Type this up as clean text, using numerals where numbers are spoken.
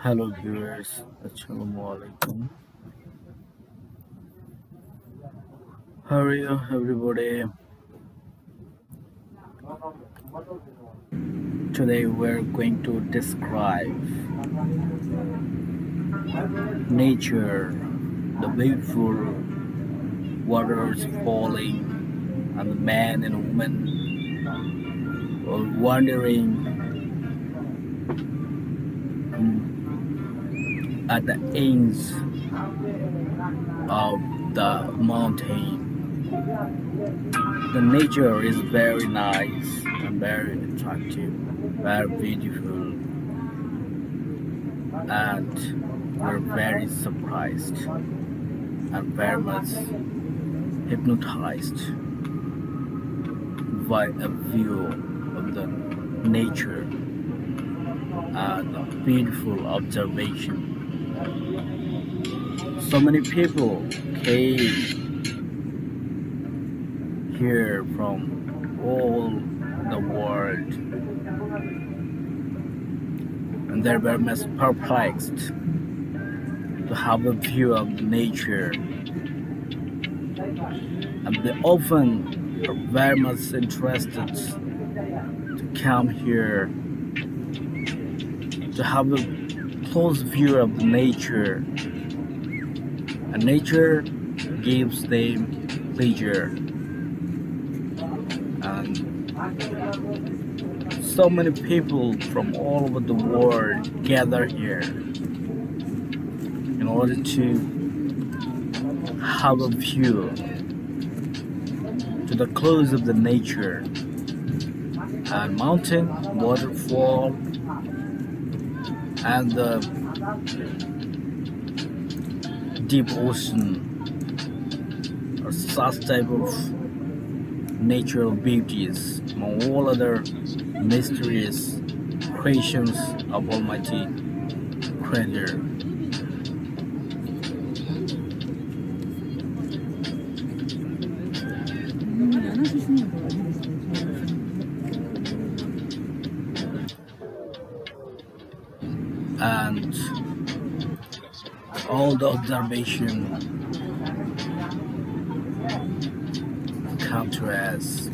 Hello viewers, Assalamualaikum. How are you everybody? Today we're going to describe nature, the beautiful waters falling and the man and woman wandering at the ends of the mountain. The nature is very nice and very attractive, very beautiful, and we're very surprised and very much hypnotized by a view of the nature and a beautiful observation. So many people came here from all the world, and they were much perplexed to have a view of the nature, and they often are very much interested to come here to have a close view of the nature, and nature gives them pleasure. And so many people from all over the world gather here in order to have a view to the close of the nature and mountain, waterfall, and the deep ocean or such type of natural beauties among all other mysterious creations of Almighty Creator. And all the observation come to us